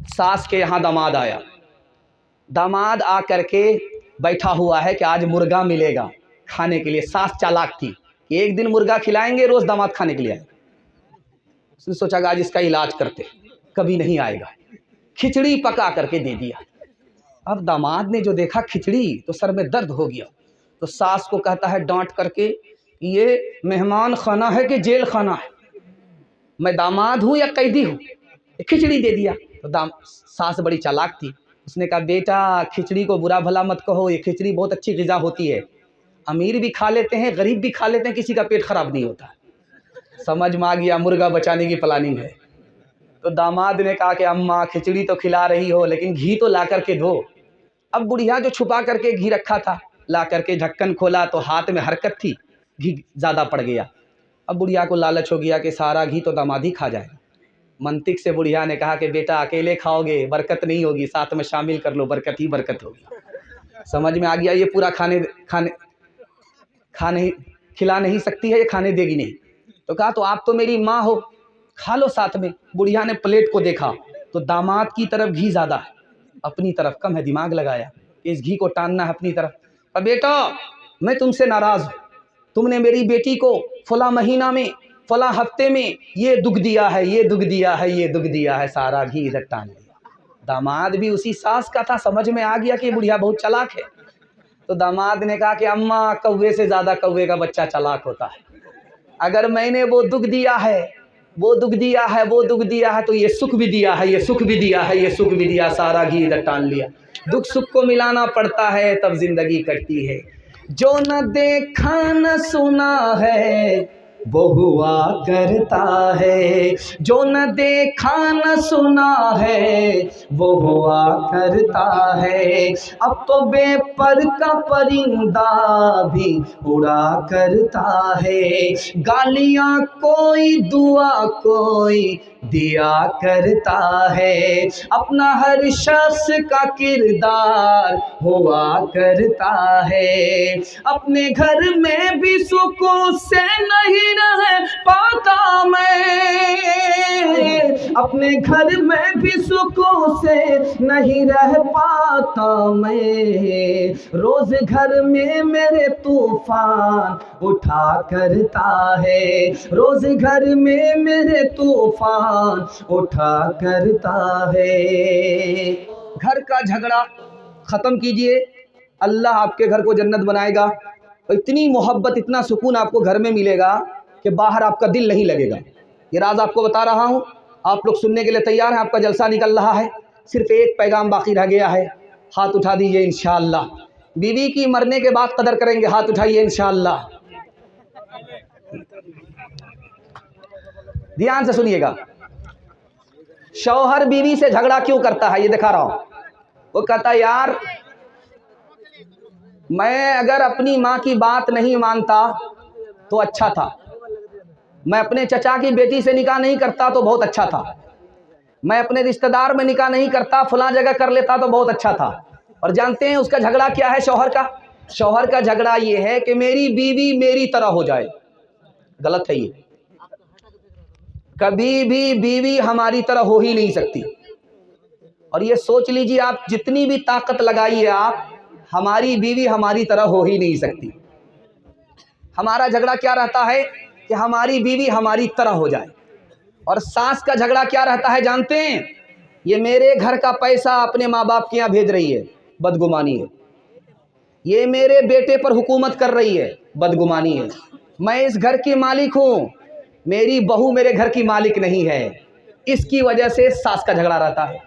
सास के यहाँ दामाद आया। दामाद आ करके बैठा हुआ है कि आज मुर्गा मिलेगा खाने के लिए। सास चालाक थी कि एक दिन मुर्गा खिलाएंगे, रोज़ दामाद खाने के लिए आएगा। उसने सोचा कि आज इसका इलाज करते, कभी नहीं आएगा। खिचड़ी पका करके दे दिया। अब दामाद ने जो देखा खिचड़ी तो सर में दर्द हो गया। तो सास को कहता है डांट करके, ये मेहमान खाना है कि जेल खाना है, मैं दामाद हूँ या कैदी हूँ? खिचड़ी दे दिया। तो सास बड़ी चालाक थी, उसने कहा बेटा खिचड़ी को बुरा भला मत कहो, ये खिचड़ी बहुत अच्छी ग़िज़ा होती है, अमीर भी खा लेते हैं, गरीब भी खा लेते हैं, किसी का पेट खराब नहीं होता। समझ में आ गया मुर्गा बचाने की प्लानिंग है। तो दामाद ने कहा कि अम्मा खिचड़ी तो खिला रही हो लेकिन घी तो ला करके दो। अब बुढ़िया जो छुपा करके घी रखा था, ला करके ढक्कन खोला तो हाथ में हरकत थी, घी ज़्यादा पड़ गया। अब बुढ़िया को लालच हो गया कि सारा घी तो दामाद ही खा जाएगा। मंतिक से बुढ़िया ने कहा कि बेटा अकेले खाओगे बरकत नहीं होगी, साथ में शामिल कर लो, बरकत ही बरकत होगी। समझ में आ गया ये पूरा खिला नहीं सकती है, ये खाने देगी नहीं। तो कहा तो आप तो मेरी माँ हो, खा लो साथ में। बुढ़िया ने प्लेट को देखा तो दामाद की तरफ घी ज़्यादा है, अपनी तरफ कम है। दिमाग लगाया इस घी को टानना है अपनी तरफ। अब बेटा मैं तुमसे नाराज़ हूँ, तुमने मेरी बेटी को फला महीना में फला हफ्ते में ये दुख दिया है, ये दुख दिया है, ये दुख दिया है, सारा घी इधर टान लिया। दामाद भी उसी सास का था, समझ में आ गया कि बुढ़िया बहुत चालाक है। तो दामाद ने कहा कि अम्मा कौवे से ज़्यादा कौवे का बच्चा चालाक होता है। अगर मैंने वो दुख दिया है, वो दुख दिया है, वो दुख दिया है, तो ये सुख भी दिया है, ये सुख भी दिया है, ये सुख भी दिया, सारा घी इधर टान लिया। दुख सुख को मिलाना पड़ता है तब जिंदगी कटती है। जो न देखा न सुना है वो हुआ करता है, जो न देखा न सुना है वो हुआ करता है। अब तो बेपर का परिंदा भी उड़ा करता है, गालियाँ कोई दुआ कोई दिया करता है। अपना हर शख्स का किरदार हुआ करता है। अपने घर में भी सुकून से नहीं रह पाता मैं, अपने घर में भी सुकून से नहीं रह पाता मैं। रोज घर में मेरे तूफान उठा करता है, रोज घर में मेरे तूफान उठा करता है। घर का झगड़ा ख़त्म कीजिए, अल्लाह आपके घर को जन्नत बनाएगा। इतनी मोहब्बत इतना सुकून आपको घर में मिलेगा कि बाहर आपका दिल नहीं लगेगा। ये राज आपको बता रहा हूँ, आप लोग सुनने के लिए तैयार हैं? आपका जलसा निकल रहा है, सिर्फ एक पैगाम बाकी रह गया है। हाथ उठा दीजिए इंशाअल्लाह। बीवी की मरने के बाद कदर करेंगे, हाथ उठाइए इंशाअल्लाह। ध्यान से सुनिएगा। शौहर बीवी से झगड़ा क्यों करता है ये दिखा रहा हूँ। वो कहता यार मैं अगर अपनी माँ की बात नहीं मानता तो अच्छा था, मैं अपने चचा की बेटी से निकाह नहीं करता तो बहुत अच्छा था, मैं अपने रिश्तेदार में निकाह नहीं करता, फलां जगह कर लेता तो बहुत अच्छा था। और जानते हैं उसका झगड़ा क्या है शौहर का? शौहर का झगड़ा ये है कि मेरी बीवी मेरी तरह हो जाए। गलत है ये, कभी भी बीवी हमारी तरह हो ही नहीं सकती। और ये सोच लीजिए आप, जितनी भी ताकत लगाइए आप, हमारी बीवी हमारी तरह हो ही नहीं सकती। हमारा झगड़ा क्या रहता है कि हमारी बीवी हमारी तरह हो जाए। और सास का झगड़ा क्या रहता है जानते हैं? ये मेरे घर का पैसा अपने माँ बाप के यहाँ भेज रही है, बदगुमानी है। ये मेरे बेटे पर हुकूमत कर रही है, बदगुमानी है। मैं इस घर की मालिक हूँ, मेरी बहू मेरे घर की मालिक नहीं है। इसकी वजह से सास का झगड़ा रहता है।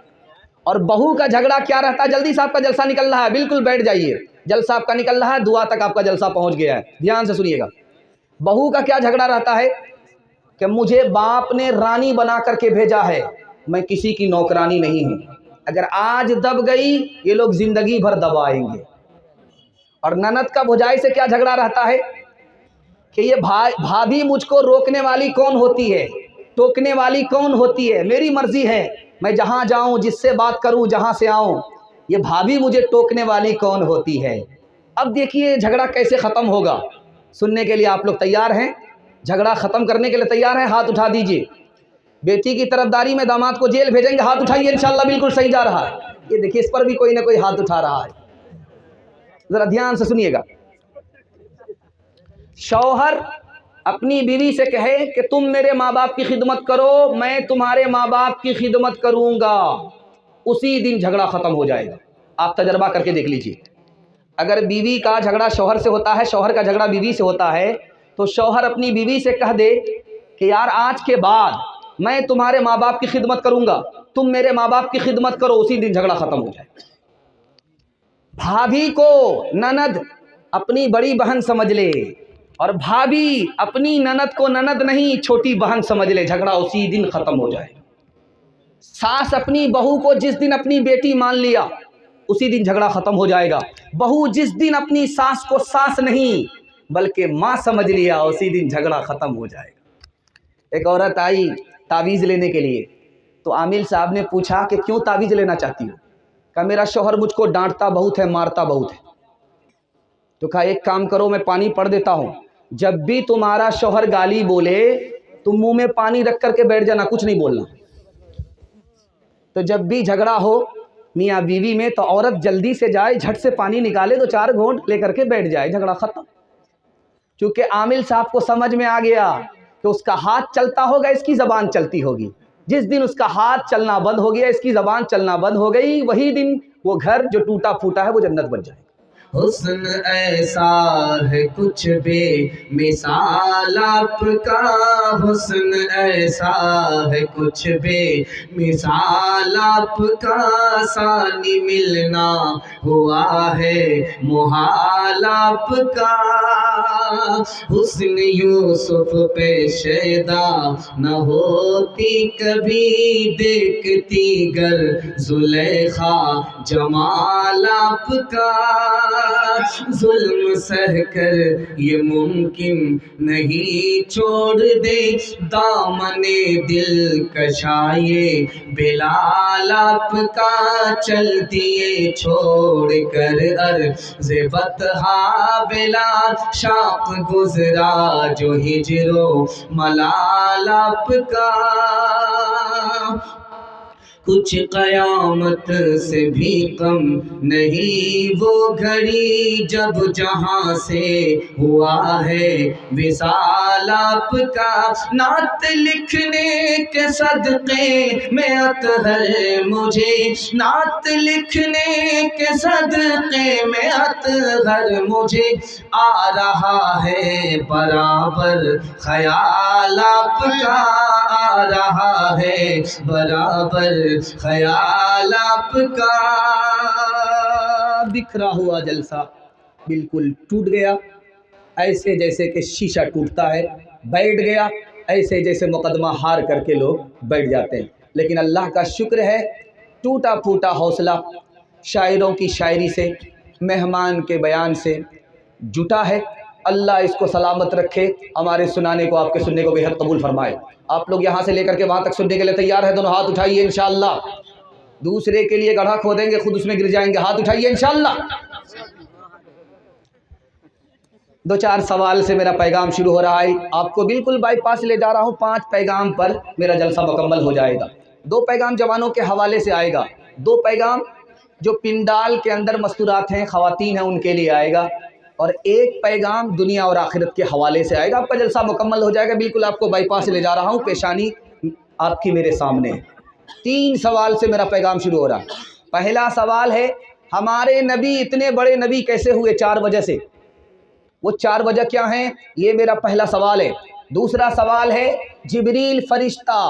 और बहू का झगड़ा क्या रहता है? जल्दी से आपका जलसा निकल रहा है, बिल्कुल बैठ जाइए, जलसा आपका निकल रहा है, दुआ तक आपका जलसा पहुंच गया है। ध्यान से सुनिएगा। बहू का क्या झगड़ा रहता है कि मुझे बाप ने रानी बना करके भेजा है, मैं किसी की नौकरानी नहीं हूँ। अगर आज दब गई ये लोग जिंदगी भर दबाएंगे। और ननद का भौजाई से क्या झगड़ा रहता है कि ये भाभी मुझको रोकने वाली कौन होती है, टोकने वाली कौन होती है, मेरी मर्जी है, मैं जहाँ जाऊँ, जिससे बात करूँ, जहाँ से आऊँ, ये भाभी मुझे टोकने वाली कौन होती है। अब देखिए झगड़ा कैसे ख़त्म होगा। सुनने के लिए आप लोग तैयार हैं? झगड़ा ख़त्म करने के लिए तैयार हैं? हाथ उठा दीजिए। बेटी की तरफदारी में दामाद को जेल भेजेंगे, हाथ उठाइए इंशाल्लाह बिल्कुल सही जा रहा है। ये देखिए इस पर भी कोई ना कोई हाथ उठा रहा है, जरा ध्यान से सुनिएगा। शौहर अपनी बीवी से कहे कि तुम मेरे माँ बाप की खिदमत करो, मैं तुम्हारे माँ बाप की खिदमत करूंगा, उसी दिन झगड़ा खत्म हो जाएगा। आप तजर्बा करके देख लीजिए। अगर बीवी का झगड़ा शौहर से होता है, शौहर का झगड़ा बीवी से होता है, तो शौहर अपनी बीवी से कह दे कि यार आज के बाद मैं तुम्हारे माँ बाप की खिदमत करूंगा, तुम मेरे माँ बाप की खिदमत करो, उसी दिन झगड़ा खत्म हो जाए। भाभी को ननद अपनी बड़ी बहन समझ ले और भाभी अपनी ननद को ननद नहीं छोटी बहन समझ ले, झगड़ा उसी दिन खत्म हो जाए। सास अपनी बहू को जिस दिन अपनी बेटी मान लिया, उसी दिन झगड़ा खत्म हो जाएगा। बहू जिस दिन अपनी सास को सास नहीं बल्कि माँ समझ लिया, उसी दिन झगड़ा खत्म हो जाएगा। एक औरत आई तावीज़ लेने के लिए, तो आमिल साहब ने पूछा कि क्यों तावीज़ लेना चाहती हो? कहा मेरा शौहर मुझको डांटता बहुत है, मारता बहुत है। तो कहा एक काम करो, मैं पानी पढ़ देता हूँ, जब भी तुम्हारा शौहर गाली बोले तुम मुंह में पानी रख करके बैठ जाना, कुछ नहीं बोलना। तो जब भी झगड़ा हो मियाँ बीवी में, तो औरत जल्दी से जाए, झट से पानी निकाले, तो 4 घूंट लेकर के बैठ जाए, झगड़ा खत्म। क्योंकि आमिल साहब को समझ में आ गया कि उसका हाथ चलता होगा, इसकी ज़बान चलती होगी। जिस दिन उसका हाथ चलना बंद हो गया, इसकी ज़बान चलना बंद हो गई, वही दिन वो घर जो टूटा फूटा है वो जन्नत बन जाए। हुस्न ऐसा है कुछ बेमिसाल आपका, हुस्न ऐसा है कुछ बेमिसाल आपका, सानी मिलना हुआ है मुहाल आपका। हुस्न यूसुफ पे शैदा न होती कभी, देखती गर जुलेखा जमाल आपका। जुल्म सहकर ये मुमकिन नहीं छोड़ दे, दामने दिल कशाये बिलाल आपका, चल दिए छोड़ कर अर्ज़ बतहा बिलाल, शाप गुजरा जो हिजरो मलाल आपका। कुछ क़यामत से भी कम नहीं वो घड़ी, जब जहाँ से हुआ है विसाल आपका। नात लिखने के सदक़े में अतहर मुझे, नात लिखने के सदक़े में अतहर मुझे, आ रहा है बराबर ख़याल आपका, आ रहा है बराबर ख़याल आपका। बिखरा हुआ जलसा बिल्कुल टूट गया, ऐसे जैसे कि शीशा टूटता है, बैठ गया ऐसे जैसे मुकदमा हार करके लोग बैठ जाते हैं। लेकिन अल्लाह का शुक्र है, टूटा फूटा हौसला शायरों की शायरी से, मेहमान के बयान से जुटा है। अल्लाह इसको सलामत रखे, हमारे सुनाने को, आपके सुनने को बेहद कबूल फरमाए। आप लोग यहाँ से लेकर के वहाँ तक सुनने के लिए तैयार है? दोनों हाथ उठाइए इंशाअल्लाह। दूसरे के लिए गड्ढा खोदेंगे, खुद उसमें गिर जाएंगे, हाथ उठाइए इंशाअल्लाह। 2-4 सवाल से मेरा पैगाम शुरू हो रहा है, आपको बिल्कुल बाईपास ले जा रहा हूँ। 5 पैगाम पर मेरा जलसा मुकम्मल हो जाएगा। 2 पैगाम जवानों के हवाले से आएगा, 2 पैगाम जो पिंडाल के अंदर मस्तूरात हैं, ख़वातीन हैं, उनके लिए आएगा, और 1 पैगाम दुनिया और आखिरत के हवाले से आएगा। आपका जलसा मुकम्मल हो जाएगा। बिल्कुल आपको बाईपास ले जा रहा हूँ, पेशानी आपकी मेरे सामने है। 3 सवाल से मेरा पैगाम शुरू हो रहा है। पहला सवाल है, हमारे नबी इतने बड़े नबी कैसे हुए? 4 वजह से। वो 4 वजह क्या हैं? ये मेरा पहला सवाल है। दूसरा सवाल है, जिब्रील फरिश्ता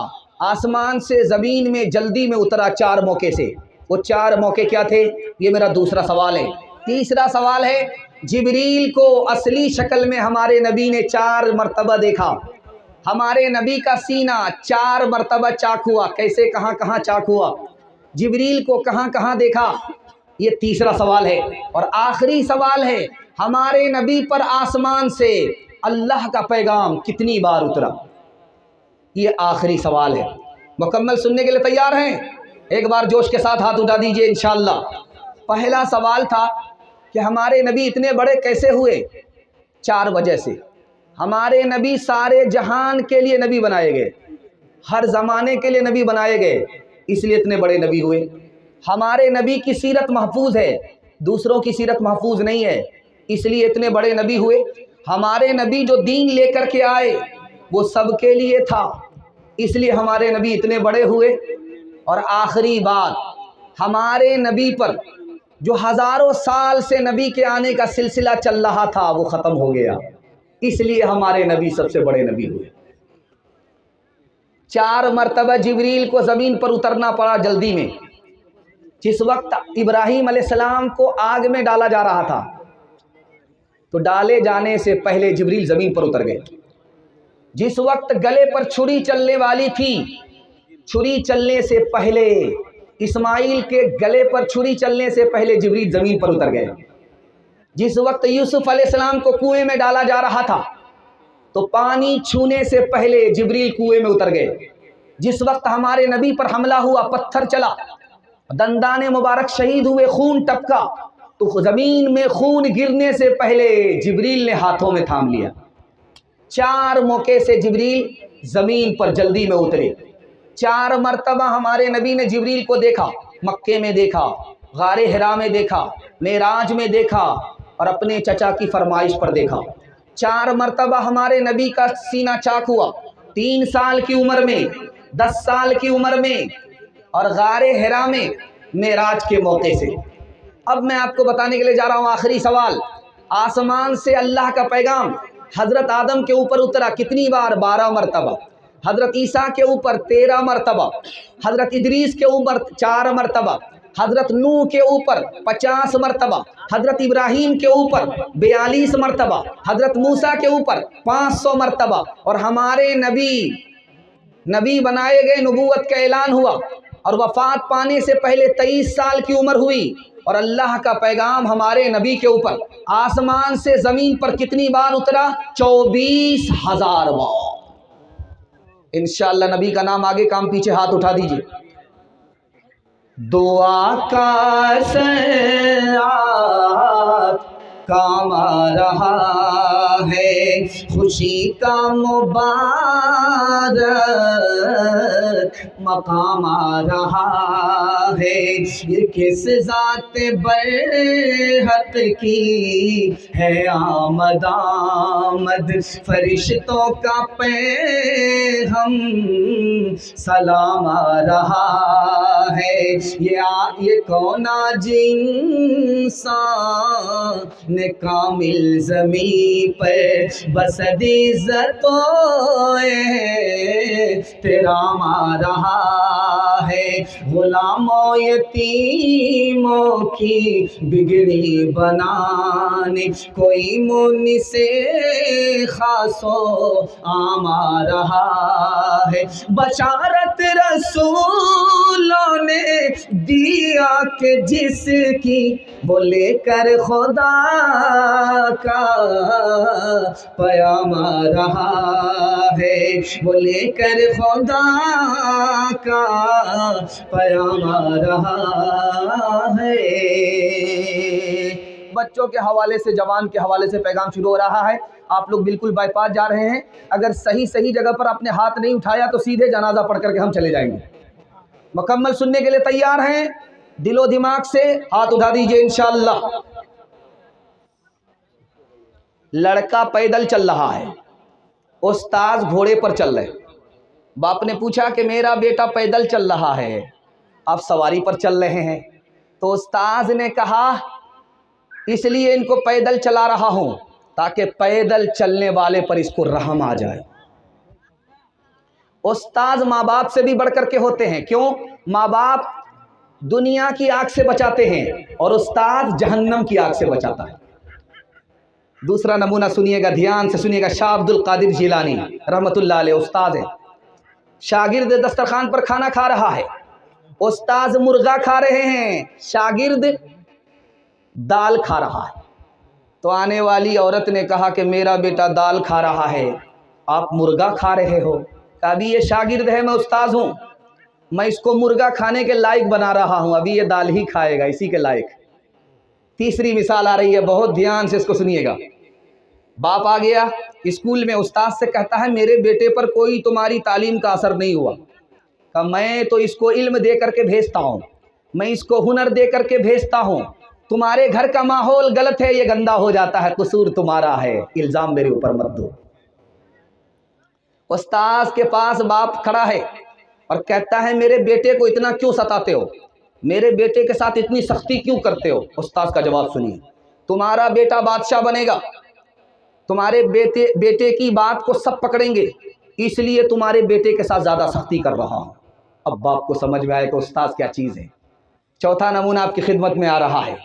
आसमान से ज़मीन में जल्दी में उतरा 4 मौके से, वो 4 मौके क्या थे? ये मेरा दूसरा सवाल है। तीसरा सवाल है, जिब्रील को असली शक्ल में हमारे नबी ने 4 मरतबा देखा। हमारे नबी का सीना 4 मरतबा चाक हुआ, कैसे, कहाँ कहाँ चाक हुआ, जिब्रील को कहाँ कहाँ देखा? ये तीसरा सवाल है। और आखिरी सवाल है, हमारे नबी पर आसमान से अल्लाह का पैगाम कितनी बार उतरा? ये आखिरी सवाल है। मुकम्मल सुनने के लिए तैयार हैं? एक बार जोश के साथ हाथ उठा दीजिए इंशाअल्लाह। पहला सवाल था कि हमारे नबी इतने बड़े कैसे हुए? 4 वजह से। हमारे नबी सारे जहान के लिए नबी बनाए गए। हर ज़माने के लिए नबी बनाए गए, इसलिए इतने बड़े नबी हुए। हमारे नबी की सीरत महफूज है, दूसरों की सीरत महफूज नहीं है, इसलिए इतने बड़े नबी हुए। हमारे नबी जो दीन लेकर के आए वो सबके लिए था, इसलिए हमारे नबी इतने बड़े हुए। और आखिरी बात, हमारे नबी पर जो हज़ारों साल से नबी के आने का सिलसिला चल रहा था वो ख़त्म हो गया, इसलिए हमारे नबी सबसे बड़े नबी हुए। 4 मरतबा जिब्रील को ज़मीन पर उतरना पड़ा जल्दी में। जिस वक्त इब्राहीम अलैहिस्सलाम को आग में डाला जा रहा था तो डाले जाने से पहले जिब्रील ज़मीन पर उतर गए। जिस वक्त गले पर छुरी चलने वाली थी, छुरी चलने से पहले, इस्माइल के गले पर छुरी चलने से पहले जिब्रील ज़मीन पर उतर गए। जिस वक्त यूसुफ अलैहिस्सलाम को कुएं में डाला जा रहा था तो पानी छूने से पहले जिब्रील कुएं में उतर गए। जिस वक्त हमारे नबी पर हमला हुआ, पत्थर चला, दंदाने मुबारक शहीद हुए, खून टपका, तो ज़मीन में खून गिरने से पहले जिब्रील ने हाथों में थाम लिया। 4 मौके से जिब्रील ज़मीन पर जल्दी में उतरे। 4 मरतबा हमारे नबी ने जिब्रील को देखा, मक्के में देखा, गारे हिरा में देखा, मेराज में देखा और अपने चचा की फरमाइश पर देखा। 4 मरतबा हमारे नबी का सीना चाक हुआ, 3 साल की उम्र में, 10 साल की उम्र में और गारे हिरा में मेराज के मौके से। अब मैं आपको बताने के लिए जा रहा हूँ आखिरी सवाल। आसमान से अल्लाह का पैगाम हज़रत आदम के ऊपर उतरा कितनी बार? 12 मरतबा। हज़रत ईसा के ऊपर 13 मरतबा, हज़रत इदरीस के ऊपर 4 मरतबा, हज़रत नूह के ऊपर 50 मरतबा, हज़रत इब्राहीम के ऊपर 42 मरतबा, हज़रत मूसा के ऊपर 500 मरतबा। और हमारे नबी बनाए गए, नबूवत का ऐलान हुआ और वफ़ात पाने से पहले 23 साल की उम्र हुई और अल्लाह का पैगाम हमारे नबी के ऊपर आसमान से ज़मीन पर कितनी बार उतरा? 24,000 बार। इंशाअल्लाह नबी का नाम आगे, काम पीछे, हाथ उठा दीजिए। दुआ का सयात काम आ रहा है, खुशी का मुबारक मकाम आ रहा है। ये किस ज़ात बरहक की है आमद आमद, फरिश्तों का पैग़ाम सलाम आ रहा है। ये कौन आज इंसान ने कामिल ज़मी पर बसद इज़्ज़तों तेरा आ रहा है। गुलामों यतीमों की बिगड़ी बनाने कोई मुनि से खासो आम आ रहा है। बशारत रसूलों ने दिया कि जिसकी वो लेकर खुदा का पैगाम आ रहा है, वो लेकर खुदा का पैगाम आ रहा है। बच्चों के हवाले से, जवान के हवाले से पैगाम शुरू हो रहा है। आप लोग बिल्कुल बाईपास जा रहे हैं, अगर सही जगह पर आपने हाथ नहीं उठाया तो सीधे जनाजा पढ़ करके हम चले जाएंगे। मुकम्मल सुनने के लिए तैयार हैं? दिलो दिमाग से हाथ उठा दीजिए इंशाअल्लाह। लड़का पैदल चल रहा है, उस्ताद घोड़े पर चल रहे। बाप ने पूछा कि मेरा बेटा पैदल चल रहा है, आप सवारी पर चल रहे हैं। तो उस्ताद ने कहा इसलिए इनको पैदल चला रहा हूं ताकि पैदल चलने वाले पर इसको रहम आ जाए। उस्ताद माँ बाप से भी बढ़कर के होते हैं। क्यों? माँ बाप दुनिया की आग से बचाते हैं और उस्ताद जहन्नम की आग से बचाता है। दूसरा नमूना सुनिएगा, ध्यान से सुनिएगा। शाह अब्दुल कादिर जिलानी रहमतुल्लाह अलैह उस्ताद है। शागिर्द दस्तरखान पर खाना खा रहा है, उस्ताद मुर्गा खा रहे हैं, शागिर्द दाल खा रहा है। तो आने वाली औरत ने कहा कि मेरा बेटा दाल खा रहा है, आप मुर्गा खा रहे हो। अभी ये शागिर्द है, मैं उस्ताद हूँ, मैं इसको मुर्गा खाने के लायक बना रहा हूँ, अभी ये दाल ही खाएगा, इसी के लायक। तीसरी मिसाल आ रही है, बहुत ध्यान से इसको सुनिएगा। बाप आ गया स्कूल में, उस्ताद से कहता है मेरे बेटे पर कोई तुम्हारी तालीम का असर नहीं हुआ। कहा मैं तो इसको इल्म दे करके भेजता हूँ, मैं इसको हुनर दे करके भेजता हूँ, तुम्हारे घर का माहौल गलत है, ये गंदा हो जाता है, कसूर तुम्हारा है, इल्ज़ाम मेरे ऊपर मत दो। उस्ताद के पास बाप खड़ा है और कहता है मेरे बेटे को इतना क्यों सताते हो, मेरे बेटे के साथ इतनी सख्ती क्यों करते हो। उस्ताद का जवाब सुनिए, तुम्हारा बेटा बादशाह बनेगा, तुम्हारे बेटे की बात को सब पकड़ेंगे, इसलिए तुम्हारे बेटे के साथ ज़्यादा सख्ती कर रहा हूँ। अब बाप को समझ में आए कि उस्ताद क्या चीज़ है। चौथा नमूना आपकी खिदमत में आ रहा है।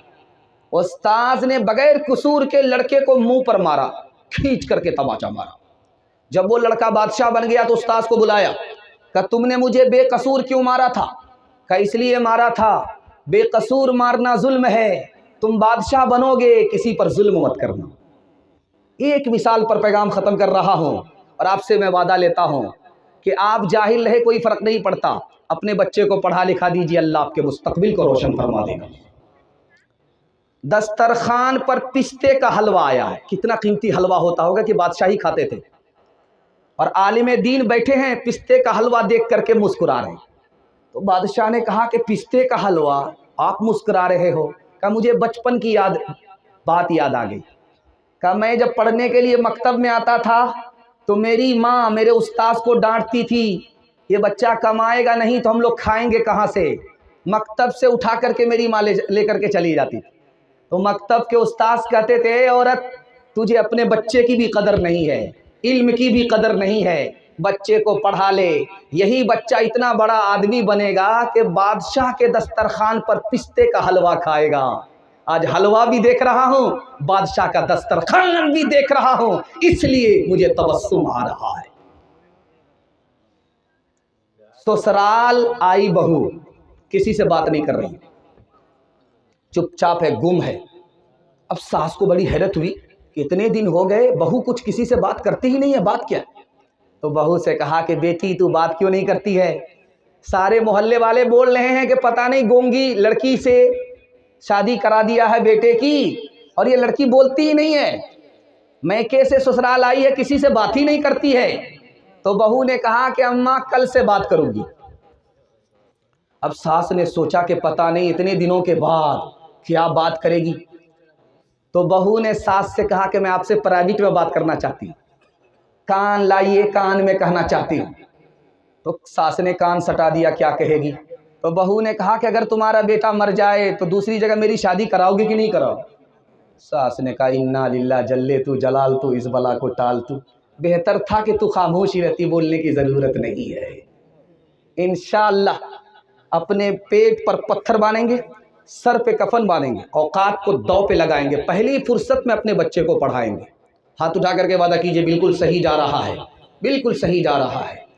उस्ताद ने बगैर कसूर के लड़के को मुंह पर मारा, खींच करके तमाचा मारा। जब वो लड़का बादशाह बन गया तो उस्ताद को बुलाया, कहा तुमने मुझे बेकसूर क्यों मारा था। कहा इसलिए मारा था, बेकसूर मारना जुल्म है, तुम बादशाह बनोगे, किसी पर जुल्म मत करना। एक मिसाल पर पैगाम ख़त्म कर रहा हूँ और आपसे मैं वादा लेता हूँ कि आप जाहिल रहे कोई फ़र्क नहीं पड़ता, अपने बच्चे को पढ़ा लिखा दीजिए, अल्लाह आपके मुस्तकबिल को रोशन फरमा देगा। दस्तरखान पर पिस्ते का हलवा आया है, कितना कीमती हलवा होता होगा कि बादशाही खाते थे, और आलिम दीन बैठे हैं पिस्ते का हलवा देख करके मुस्कुरा रहे हैं। तो बादशाह ने कहा कि पिस्ते का हलवा, आप मुस्कुरा रहे हो। कहा मुझे बचपन की बात याद आ गई। कहा मैं जब पढ़ने के लिए मकतब में आता था तो मेरी माँ मेरे उस्ताद को डांटती थी, ये बच्चा कमाएगा नहीं तो हम लोग खाएंगे कहाँ से। मकतब से उठा करके मेरी माँ ले करके चली जाती थी। तो मकतब के उस्ताद कहते थे औरत तुझे अपने बच्चे की भी कदर नहीं है, इल्म की भी कदर नहीं है, बच्चे को पढ़ा ले, यही बच्चा इतना बड़ा आदमी बनेगा कि बादशाह के दस्तरखान पर पिस्ते का हलवा खाएगा। आज हलवा भी देख रहा हूँ, बादशाह का दस्तरखान भी देख रहा हूँ, इसलिए मुझे तबस्सुम आ रहा है। ससुराल आई बहू, किसी से बात नहीं कर रही, चुपचाप है, गुम है। अब सास को बड़ी हैरत हुई, कितने दिन हो गए बहू कुछ किसी से बात करती ही नहीं है, बात क्या। तो बहू से कहा कि बेटी तू बात क्यों नहीं करती है, सारे मोहल्ले वाले बोल रहे हैं कि पता नहीं गोंगी लड़की से शादी करा दिया है बेटे की, और ये लड़की बोलती ही नहीं है, मैके से ससुराल आई है, किसी से बात ही नहीं करती है। तो बहू ने कहा कि अम्मा कल से बात करूंगी। अब सास ने सोचा कि पता नहीं इतने दिनों के बाद क्या बात करेगी। तो बहू ने सास से कहा कि मैं आपसे प्राइवेट में बात करना चाहती हूँ, कान लाइए, कान में कहना चाहती हूँ। तो सास ने कान सटा दिया, क्या कहेगी। तो बहू ने कहा कि अगर तुम्हारा बेटा मर जाए तो दूसरी जगह मेरी शादी कराओगे कि नहीं कराओ। सास ने कहा इन्ना लिल्लाह जल्ले तू जलाल तू, इस बला को टाल तू, बेहतर था कि तू खामोश ही रहती, बोलने की ज़रूरत नहीं है। इंशाअल्लाह अपने पेट पर पत्थर बांधेंगे, सर पे कफन बांधेंगे, औकात को दाव पे लगाएंगे, पहली फुर्सत में अपने बच्चे को पढ़ाएंगे। हाथ उठा करके वादा कीजिए बिल्कुल सही जा रहा है, बिल्कुल सही जा रहा है।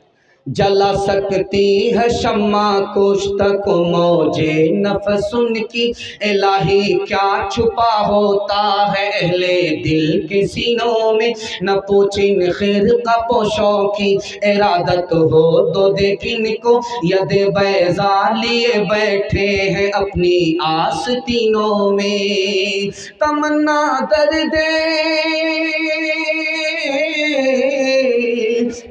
जला सकती है शम्मा कुछ तक मौजे नफसुन की, इलाही क्या छुपा होता है अहले दिल के सीनों में, न पूछिन खैर का पोशों की इरादत हो तो देखिन को, यद बैजा लिए बैठे हैं अपनी आस्तीनों में, तमन्ना दर्द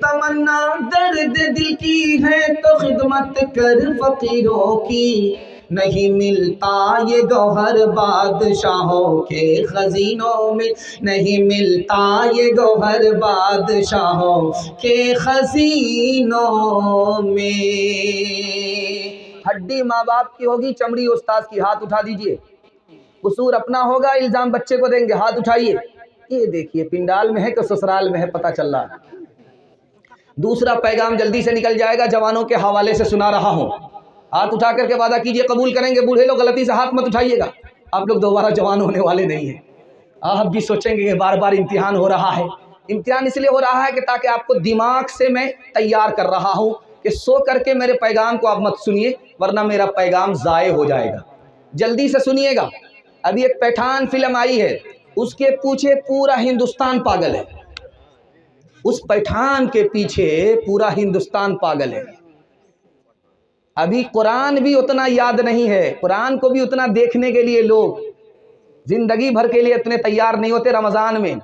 तमन्ना दर्द दिल की है तो खिदमत कर फकीरों की, नहीं मिलता ये गौहर बादशाहों के खजीनों में, नहीं मिलता ये गौहर बादशाहों के खजीनों में। हड्डी माँ बाप की होगी, चमड़ी उस्ताद की, हाथ उठा दीजिए। कसूर अपना होगा, इल्जाम बच्चे को देंगे, हाथ उठाइए। ये देखिए पिंडाल में है कि ससुराल में है, पता चल रहा है। दूसरा पैगाम जल्दी से निकल जाएगा, जवानों के हवाले से सुना रहा हूँ। हाथ उठा करके वादा कीजिए कबूल करेंगे। बूढ़े लोग गलती से हाथ मत उठाइएगा, आप लोग दोबारा जवान होने वाले नहीं हैं। आप भी सोचेंगे कि बार बार इम्तिहान हो रहा है। इम्तिहान इसलिए हो रहा है कि ताकि आपको दिमाग से मैं तैयार कर रहा हूँ कि सो करके मेरे पैगाम को आप मत सुनिए, वरना मेरा पैगाम ज़ाये हो जाएगा। जल्दी से सुनिएगा। अभी एक पठान फिल्म आई है, उसके पीछे पूरा हिंदुस्तान पागल है, उस पठान के पीछे पूरा हिंदुस्तान पागल है। अभी कुरान भी उतना याद नहीं है, कुरान को भी उतना देखने के लिए लोग जिंदगी भर के लिए इतने तैयार नहीं होते। रमज़ान में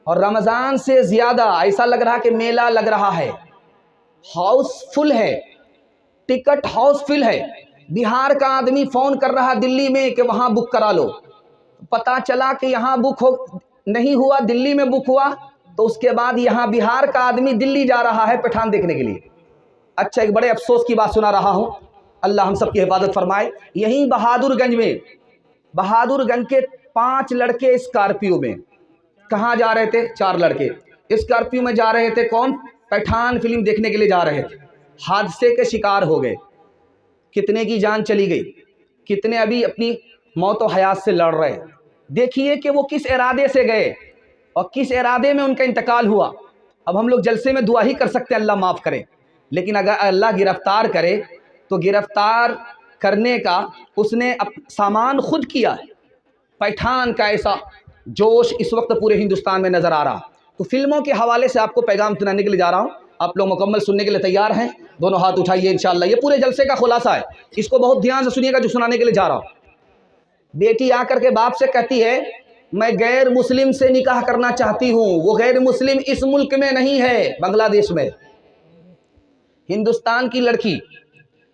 और रमज़ान से ज़्यादा ऐसा लग रहा कि मेला लग रहा है, हाउसफुल है, टिकट हाउसफुल है। बिहार का आदमी फ़ोन कर रहा दिल्ली में कि वहाँ बुक करा लो, पता चला कि यहाँ बुक हो नहीं हुआ, दिल्ली में बुक हुआ, तो उसके बाद यहाँ बिहार का आदमी दिल्ली जा रहा है पठान देखने के लिए। अच्छा, एक बड़े अफसोस की बात सुना रहा हूँ, अल्लाह हम सब की हिफाजत फरमाए। यहीं बहादुरगंज में, बहादुरगंज के 5 लड़के स्कॉर्पियो में कहाँ जा रहे थे? 4 लड़के स्कॉर्पियो में जा रहे थे। कौन? पठान फिल्म देखने के लिए जा रहे थे। हादसे के शिकार हो गए, कितने की जान चली गई, कितने अभी अपनी मौत और हयात से लड़ रहे। देखिए कि वो किस इरादे से गए और किस इरादे में उनका इंतकाल हुआ। अब हम लोग जलसे में दुआ ही कर सकते हैं अल्लाह माफ़ करे, लेकिन अगर अल्लाह गिरफ्तार करे तो गिरफ्तार करने का उसने सामान खुद किया है। पठान का ऐसा जोश इस वक्त पूरे हिंदुस्तान में नज़र आ रहा। तो फिल्मों के हवाले से आपको पैगाम सुनाने के लिए जा रहा हूँ, आप लोग मुकम्मल सुनने के लिए तैयार हैं? दोनों हाथ उठाइए इंशाअल्लाह। ये पूरे जलसे का खुलासा है, इसको बहुत ध्यान से सुनिएगा जो सुनाने के लिए जा रहा हूँ। बेटी आकर के बाप से कहती है मैं गैर मुस्लिम से निकाह करना चाहती हूँ। वो गैर मुस्लिम इस मुल्क में नहीं है, बांग्लादेश में। हिंदुस्तान की लड़की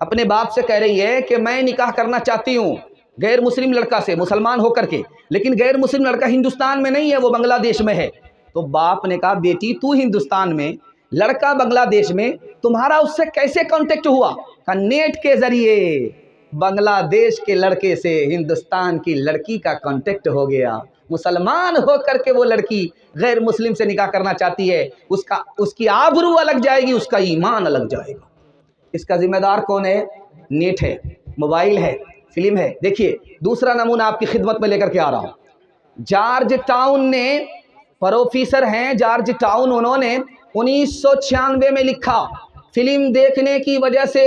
अपने बाप से कह रही है कि मैं निकाह करना चाहती हूँ गैर मुस्लिम लड़का से, मुसलमान होकर के, लेकिन गैर मुस्लिम लड़का हिंदुस्तान में नहीं है, वो बांग्लादेश में है। तो बाप ने कहा बेटी तू हिंदुस्तान में, लड़का बांग्लादेश में, तुम्हारा उससे कैसे कांटेक्ट हुआ? कहा नेट के जरिए बांग्लादेश के लड़के से हिंदुस्तान की लड़की का कांटेक्ट हो गया। मुसलमान होकर के वो लड़की गैर मुस्लिम से निकाह करना चाहती है, उसकी आबरू अलग जाएगी, उसका ईमान अलग जाएगा। इसका जिम्मेदार कौन है? नेट है, मोबाइल है, फिल्म है। देखिए दूसरा नमूना आपकी खिदमत में लेकर के आ रहा हूँ। जॉर्ज टाउन ने, प्रोफेसर हैं जॉर्ज टाउन, उन्होंने 1996 में लिखा फिल्म देखने की वजह से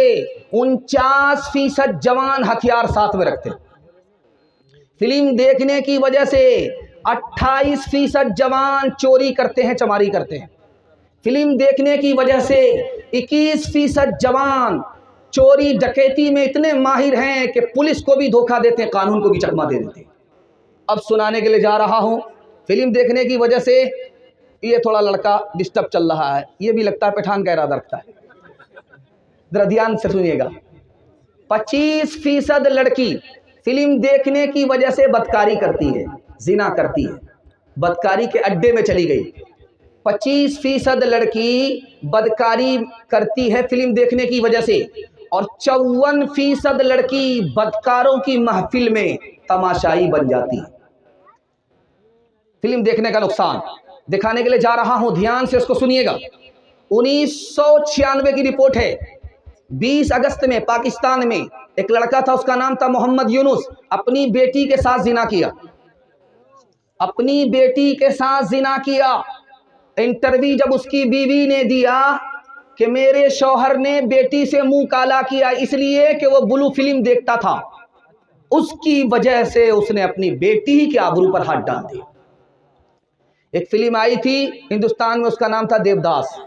49% जवान हथियार साथ में रखते हैं। फिल्म देखने की वजह से 28% जवान चोरी करते हैं, चमारी करते हैं। फिल्म देखने की वजह से 21% जवान चोरी डकैती में इतने माहिर हैं कि पुलिस को भी धोखा देते हैं, कानून को भी चकमा दे देते हैं। अब सुनाने के लिए जा रहा हूं, फिल्म देखने की वजह से ये थोड़ा लड़का डिस्टर्ब चल रहा है, ये भी लगता है पठान का इरादा रखता है। जरा ध्यान से सुनिएगा। 25% लड़की फिल्म देखने की वजह से बदकारी करती है, जिना करती है, बदकारी के अड्डे में चली गई। 25% लड़की बदकारी करती है फिल्म देखने की वजह से, और 54% लड़की बदकारों की महफिल में तमाशाई बन जाती है। फिल्म देखने का नुकसान दिखाने के लिए जा रहा हूं, ध्यान से उसको सुनिएगा। 1996 की रिपोर्ट है। 20 अगस्त में पाकिस्तान में एक लड़का था, उसका नाम था मोहम्मद यूनुस, अपनी बेटी के साथ जिना किया, अपनी बेटी के साथ जिना किया। इंटरव्यू जब उसकी बीवी ने दिया कि मेरे शौहर ने बेटी से मुंह काला किया इसलिए कि वो ब्लू फिल्म देखता था, उसकी वजह से उसने अपनी बेटी ही के आबरू पर हाथ डाल दिया। एक फिल्म आई थी हिंदुस्तान में, उसका नाम था देवदास।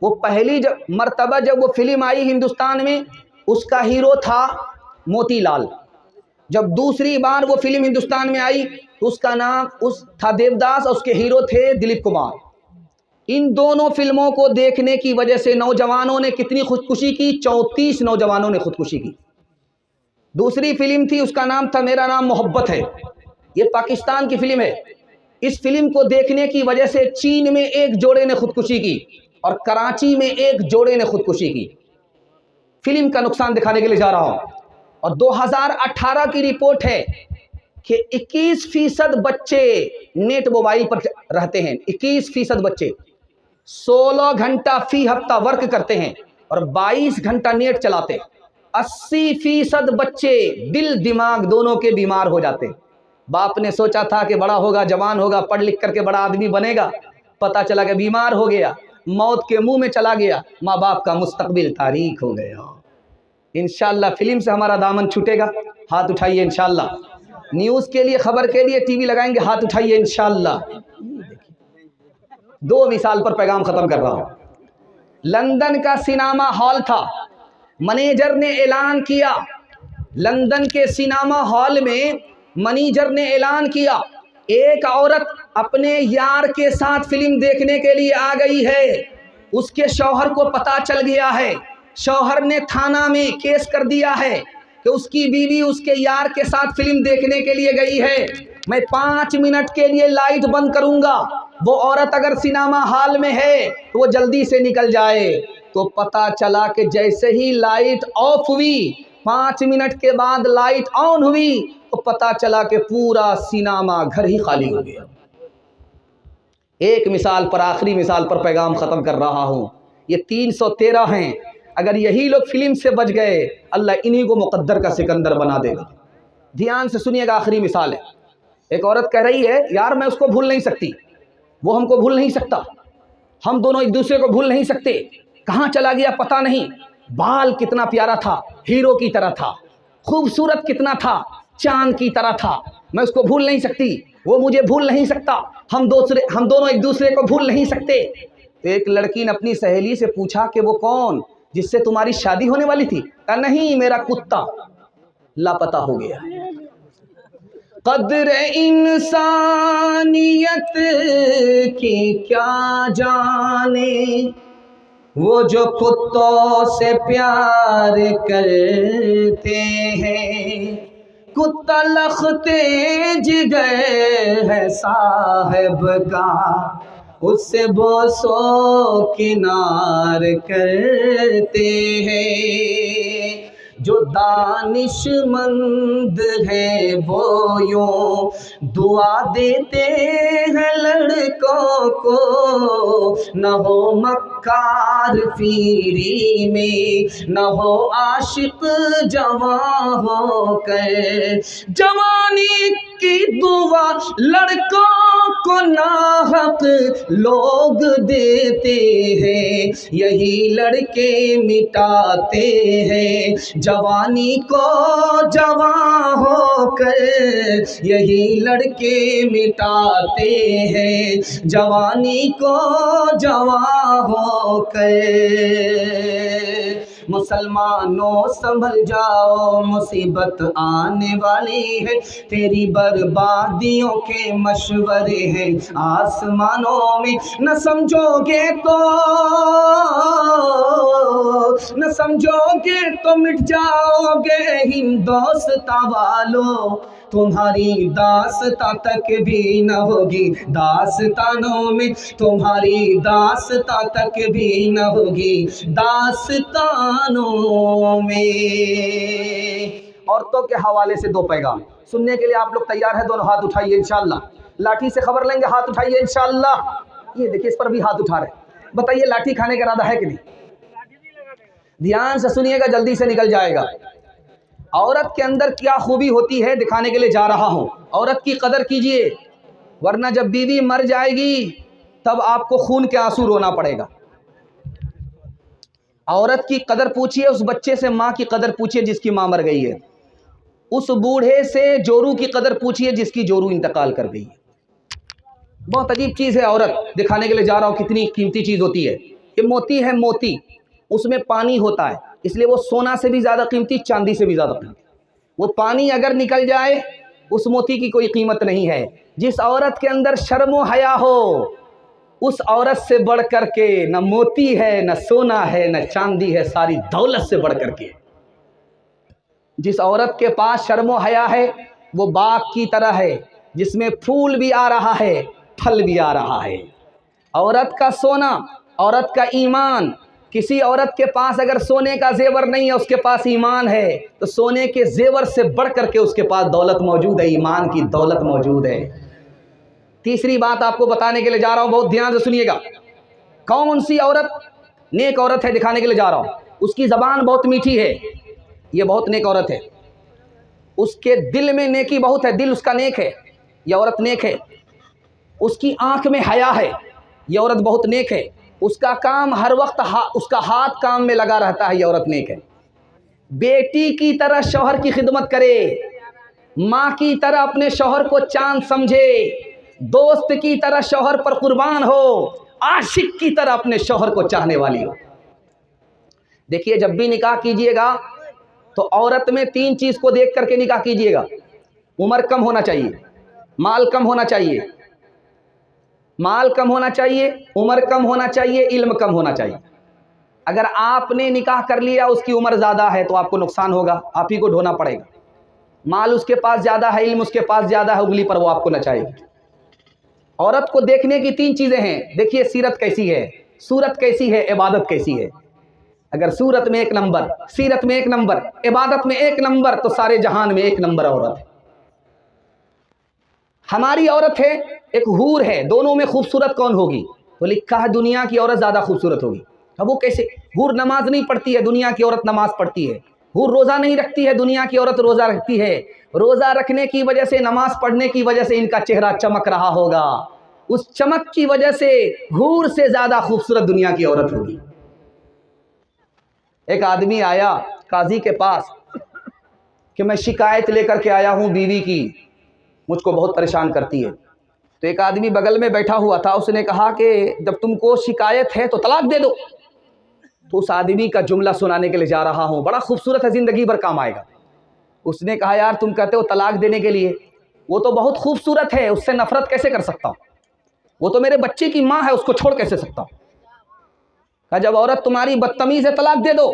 वो पहली मर्तबा जब वो फिल्म आई हिंदुस्तान में, उसका हीरो था मोतीलाल। जब दूसरी बार वो फिल्म हिंदुस्तान में आई तो उसका नाम था देवदास और उसके हीरो थे दिलीप कुमार। इन दोनों फिल्मों को देखने की वजह से नौजवानों ने कितनी खुदकुशी की? 34 नौजवानों ने खुदकुशी की। दूसरी फिल्म थी, उसका नाम था मेरा नाम मोहब्बत है, ये पाकिस्तान की फिल्म है। इस फिल्म को देखने की वजह से चीन में एक जोड़े ने खुदकुशी की और कराची में एक जोड़े ने खुदकुशी की। फिल्म का नुकसान दिखाने के लिए जा रहा हूं। और 2018 की रिपोर्ट है कि 21% बच्चे नेट मोबाइल पर रहते हैं। 21% बच्चे 16 घंटा फी हफ्ता वर्क करते हैं और 22 घंटा नेट चलाते हैं। 80% बच्चे दिल दिमाग दोनों के बीमार हो जाते हैं। बाप ने सोचा था कि बड़ा होगा, जवान होगा, पढ़ लिख करके बड़ा आदमी बनेगा, पता चला कि बीमार हो गया, मौत के मुंह में चला गया, माँ बाप का मुस्तकबिल तारीख हो गया। इंशाअल्लाह फिल्म से हमारा दामन छूटेगा, हाथ उठाइए इंशाअल्लाह। न्यूज़ के लिए, खबर के लिए टीवी लगाएंगे, हाथ उठाइए इंशाअल्लाह। दो मिसाल पर पैगाम खत्म कर रहा हूं। लंदन का सिनेमा हॉल था, मैनेजर ने ऐलान किया, लंदन के सिनेमा हॉल में मैनेजर ने ऐलान किया एक औरत अपने यार के साथ फिल्म देखने के लिए आ गई है। उसके शौहर को पता चल गया है, शौहर ने थाना में केस कर दिया है कि उसकी बीवी उसके यार के साथ फिल्म देखने के लिए गई है। मैं 5 मिनट के लिए लाइट बंद करूंगा, वो औरत अगर सिनेमा हॉल में है तो वो जल्दी से निकल जाए। तो पता चला कि जैसे ही लाइट ऑफ हुई, 5 मिनट के बाद लाइट ऑन हुई, तो पता चला कि पूरा सिनेमा घर ही खाली हो गया। एक मिसाल पर, आखिरी मिसाल पर पैगाम ख़त्म कर रहा हूँ। ये 313 हैं, अगर यही लोग फिल्म से बच गए, अल्लाह इन्हीं को मुक़द्दर का सिकंदर बना देगा। ध्यान से सुनिएगा, आखिरी मिसाल है। एक औरत कह रही है, यार मैं उसको भूल नहीं सकती, वो हमको भूल नहीं सकता, हम दोनों एक दूसरे को भूल नहीं सकते। कहाँ चला गया पता नहीं, बाल कितना प्यारा था, हीरो की तरह था, खूबसूरत कितना था, चांद की तरह था। मैं उसको भूल नहीं सकती, वो मुझे भूल नहीं सकता, हम दोनों एक दूसरे को भूल नहीं सकते। तो एक लड़की ने अपनी सहेली से पूछा कि वो कौन जिससे तुम्हारी शादी होने वाली थी? कहा नहीं, मेरा कुत्ता लापता हो गया। कद्र इंसानियत की क्या जाने वो जो कुत्तों से प्यार करते हैं। कुत्ता लखते जिगर है साहिब का, उससे बोसो किनार करते हैं। जो दानिशमंद है वो यूं दुआ देते हैं लड़कों को, न हो मक्कार पीरी में, न हो आशिक जवां होकर। जवानी की दुआ लड़कों को नाहक लोग देते हैं, यही लड़के मिटाते हैं जवानी को जवां होकर। यही लड़के मिटाते हैं जवानी को जवां होकर। मुसलमानों संभल जाओ, मुसीबत आने वाली है, तेरी बर्बादियों के मशवरे हैं आसमानों में। न समझोगे तो मिट जाओगे हिंदोस्तां वालों। तुम्हारी दास्तां तक भी न होगी दास्तानों में, तुम्हारी दास्तां तक भी न होगी दास्तानों में। औरतों के हवाले से 2 पैगाम सुनने के लिए आप लोग तैयार हैं? दोनों हाथ उठाइए इंशाअल्लाह। लाठी से खबर लेंगे, हाथ उठाइए इंशाअल्लाह। ये देखिए, इस पर भी हाथ उठा रहे। बताइए लाठी खाने का इरादा है कि नहीं? ध्यान से सुनिएगा, जल्दी से निकल जाएगा। औरत के अंदर क्या खूबी होती है दिखाने के लिए जा रहा हूं। औरत की कदर कीजिए, वरना जब बीवी मर जाएगी तब आपको खून के आंसू रोना पड़ेगा। औरत की कदर पूछिए, उस बच्चे से माँ की कदर पूछिए जिसकी माँ मर गई है। उस बूढ़े से जोरू की कदर पूछिए जिसकी जोरू इंतकाल कर गई है। बहुत अजीब चीज़ है औरत, दिखाने के लिए जा रहा हूँ कितनी कीमती चीज़ होती है। ये मोती है, मोती, उसमें पानी होता है, इसलिए वो सोना से भी ज़्यादा कीमती, चांदी से भी ज़्यादा कीमती। वो पानी अगर निकल जाए उस मोती की कोई कीमत नहीं है। जिस औरत के अंदर शर्म हया हो, उस औरत से बढ़ कर के न मोती है, न सोना है, न चांदी है, सारी दौलत से बढ़ कर के। जिस औरत के पास शर्म हया है वो बाग की तरह है, जिसमें फूल भी आ रहा है, फल भी आ रहा है। औरत का सोना, औरत का ईमान। किसी औरत के पास अगर सोने का जेवर नहीं है, उसके पास ईमान है, तो सोने के जेवर से बढ़ करके उसके पास दौलत मौजूद है, ईमान की दौलत मौजूद है। तीसरी बात आपको बताने के लिए जा रहा हूं, बहुत ध्यान से सुनिएगा। कौन सी औरत नेक औरत है दिखाने के लिए जा रहा हूं। उसकी ज़बान बहुत मीठी है, ये बहुत नेक औरत है। उसके दिल में नेकी बहुत है, दिल उसका नेक है, यह औरत नेक है। उसकी आंख में हया है, यह औरत बहुत नेक है। उसका काम हर वक्त उसका हाथ काम में लगा रहता है, यह औरत नेक है। बेटी की तरह शौहर की खिदमत करे, माँ की तरह अपने शौहर को चांद समझे, दोस्त की तरह शौहर पर कुर्बान हो, आशिक की तरह अपने शौहर को चाहने वाली हो। देखिए, जब भी निकाह कीजिएगा तो औरत में 3 चीज़ को देख करके निकाह कीजिएगा। उम्र कम होना चाहिए, माल कम होना चाहिए, माल कम होना चाहिए, उम्र कम होना चाहिए, इल्म कम होना चाहिए। अगर आपने निकाह कर लिया, उसकी उम्र ज़्यादा है तो आपको नुकसान होगा, आप ही को ढोना पड़ेगा। माल उसके पास ज़्यादा है, इल्म उसके पास ज़्यादा है, उंगली पर वो आपको नचाएगी। औरत को देखने की 3 चीज़ें हैं। देखिए सीरत कैसी है, सूरत कैसी है, इबादत कैसी है। अगर सूरत में 1 नंबर, सीरत में 1 नंबर, इबादत में 1 नंबर, तो सारे जहान में 1 नंबर औरत है। हमारी औरत है, एक हूर है, दोनों में खूबसूरत कौन होगी? तो लिखा है दुनिया की औरत ज़्यादा खूबसूरत होगी। अब वो कैसे? हूर नमाज नहीं पढ़ती है, दुनिया की औरत नमाज पढ़ती है। हूर रोज़ा नहीं रखती है, दुनिया की औरत रोज़ा रखती है। रोज़ा रखने की वजह से, नमाज पढ़ने की वजह से इनका चेहरा चमक रहा होगा। उस चमक की वजह से हूर से ज़्यादा खूबसूरत दुनिया की औरत होगी। एक आदमी आया काजी के पास कि मैं शिकायत लेकर के आया हूँ बीवी की, मुझको बहुत परेशान करती है। तो एक आदमी बगल में बैठा हुआ था, उसने कहा कि जब तुमको शिकायत है तो तलाक दे दो। तो उस आदमी का जुमला सुनाने के लिए जा रहा हूँ, बड़ा खूबसूरत है, ज़िंदगी भर काम आएगा। उसने कहा यार तुम कहते हो तलाक देने के लिए, वो तो बहुत खूबसूरत है, उससे नफरत कैसे कर सकता हूँ? वो तो मेरे बच्चे की माँ है, उसको छोड़ कैसे सकता हूँ? कहा जब औरत तुम्हारी बदतमीज़ है तलाक दे दो।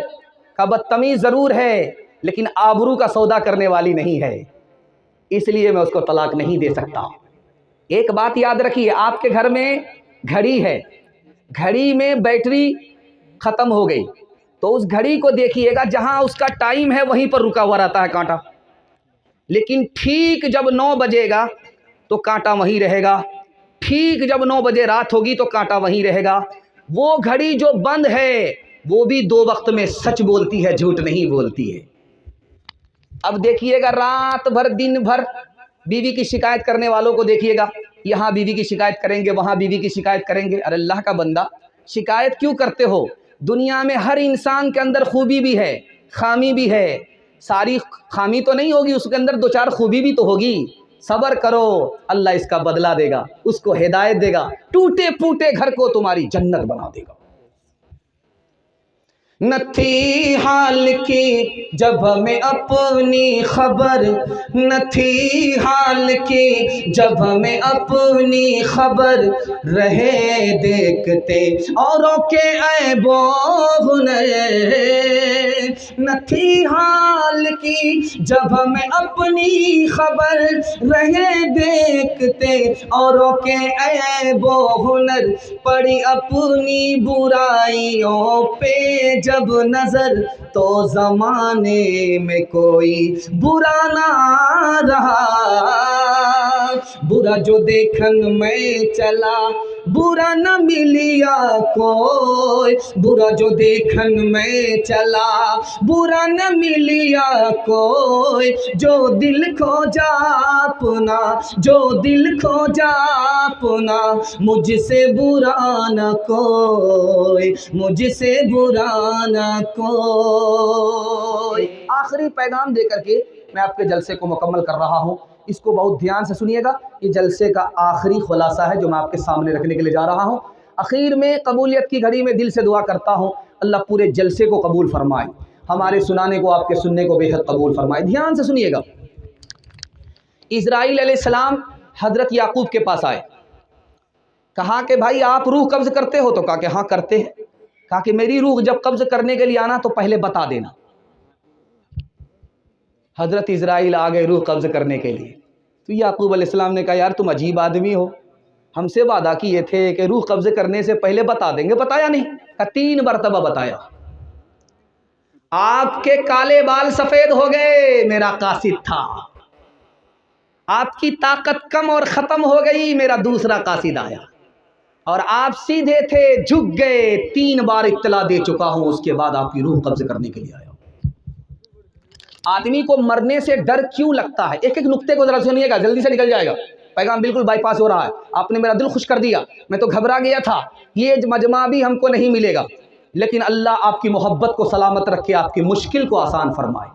कहा बदतमीज़ ज़रूर है लेकिन आबरू का सौदा करने वाली नहीं है, इसलिए मैं उसको तलाक नहीं दे सकता। एक बात याद रखिए, आपके घर में घड़ी है, घड़ी में बैटरी ख़त्म हो गई तो उस घड़ी को देखिएगा, जहां उसका टाइम है वहीं पर रुका हुआ रहता है कांटा, लेकिन ठीक जब 9 बजेगा तो कांटा वहीं रहेगा, ठीक जब 9 बजे रात होगी तो कांटा वहीं रहेगा। वो घड़ी जो बंद है वो भी 2 वक्त में सच बोलती है, झूठ नहीं बोलती है। अब देखिएगा, रात भर दिन भर बीवी की शिकायत करने वालों को देखिएगा, यहाँ बीवी की शिकायत करेंगे, वहाँ बीवी की शिकायत करेंगे। अरे अल्लाह का बंदा, शिकायत क्यों करते हो? दुनिया में हर इंसान के अंदर खूबी भी है, खामी भी है। सारी खामी तो नहीं होगी, उसके अंदर 2-4 खूबी भी तो होगी। सब्र करो, अल्लाह इसका बदला देगा, उसको हिदायत देगा, टूटे फूटे घर को तुम्हारी जन्नत बना देगा। न थी हाल की जब हमें अपनी खबर, न थी हाल की जब हमें अपनी खबर, रहे देखते औरों के ऐबो हुनर। न थी हाल की जब हमें अपनी खबर, रहे देखते औरों के ऐबो हुनर। पड़ी अपनी बुराइयों पे जब नजर, तो जमाने में कोई बुरा ना रहा। बुरा जो देखन में चला, बुरा न मिलिया कोई। बुरा जो देखन में चला, बुरा न मिलिया कोई। जो दिल खो जा अपना, जो दिल खो जा अपना, मुझसे बुरा न कोई, मुझसे बुरा न कोई। आखिरी पैगाम देकर के मैं आपके जलसे को मुकम्मल कर रहा हूँ, इसको बहुत ध्यान से सुनिएगा। ये जलसे का आखिरी खुलासा है जो मैं आपके सामने रखने के लिए जा रहा हूँ। आखिर में कबूलियत की घड़ी में दिल से दुआ करता हूँ, अल्लाह पूरे जलसे को कबूल फरमाए, हमारे सुनाने को, आपके सुनने को बेहद कबूल फरमाए। ध्यान से सुनिएगा। इज़राइल अलैहिस्सलाम हज़रत याकूब के पास आए, कहा कि भाई आप रूह कब्ज़ करते हो? तो कहा कि हाँ करते हैं। कहा कि मेरी रूह जब कब्ज़ करने के लिए आना तो पहले बता देना। हज़रत इज़राइल आ गए रूह कब्ज़ करने के लिए। तो याकूब अलैहिस्सलाम ने कहा यार तुम अजीब आदमी हो, हमसे वादा किए थे कि रूह कब्ज़ करने से पहले बता देंगे, बताया नहीं। कहा 3 मरतबा बताया। आपके काले बाल सफ़ेद हो गए, मेरा कासिद था। आपकी ताकत कम और ख़त्म हो गई, मेरा दूसरा कासिद आया। और आप सीधे थे, झुक गए, 3 बार इत्तला दे चुका हूं, उसके बाद आपकी रूह कब्ज़ करने के लिए आया। आदमी को मरने से डर क्यों लगता है? एक एक नुक्ते को जरा सुनिएगा, जल्दी से निकल जाएगा। पैगाम बिल्कुल बाईपास हो रहा है, आपने मेरा दिल खुश कर दिया, मैं तो घबरा गया था। ये मजमा भी हमको नहीं मिलेगा, लेकिन अल्लाह आपकी मोहब्बत को सलामत रखे, आपकी मुश्किल को आसान फरमाए।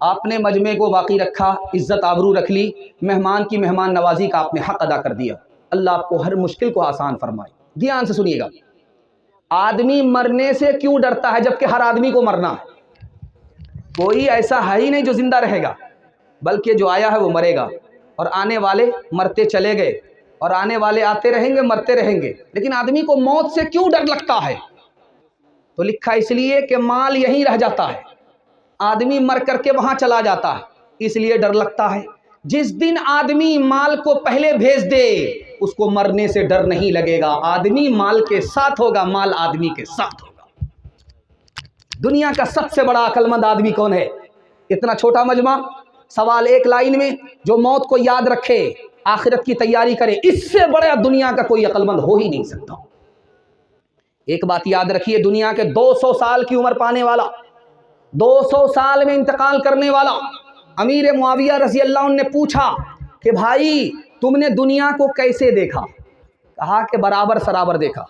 आपने मजमे को बाकी रखा, इज़्ज़त आबरू रख ली, मेहमान की मेहमान नवाजी का आपने हक़ अदा कर दिया। अल्लाह आपको हर मुश्किल को आसान फरमाए। ध्यान से सुनिएगा। आदमी मरने से क्यों डरता है जबकि हर आदमी को मरना है? कोई ऐसा है ही नहीं जो जिंदा रहेगा, बल्कि जो आया है वो मरेगा, और आने वाले मरते चले गए। और आने वाले आते रहेंगे, मरते रहेंगे। लेकिन आदमी को मौत से क्यों डर लगता है? तो लिखा इसलिए कि माल यहीं रह जाता है, आदमी मर करके वहां चला जाता है, इसलिए डर लगता है। जिस दिन आदमी माल को पहले भेज दे उसको मरने से डर नहीं लगेगा। आदमी माल के साथ होगा, माल आदमी के साथ होगा। दुनिया का सबसे बड़ा अक्लमंद आदमी कौन है? इतना छोटा मजमा, सवाल एक लाइन में, जो मौत को याद रखे, आखिरत की तैयारी करे, इससे बड़ा दुनिया का कोई अक्लमंद हो ही नहीं सकता। एक बात याद रखिए, दुनिया के 200 साल की उम्र पाने वाला, 200 साल में इंतकाल करने वाला अमीर मुआविया रज़ी अल्लाह अन्हु ने पूछा कि भाई तुमने दुनिया को कैसे देखा? कहा कि बराबर सराबर देखा।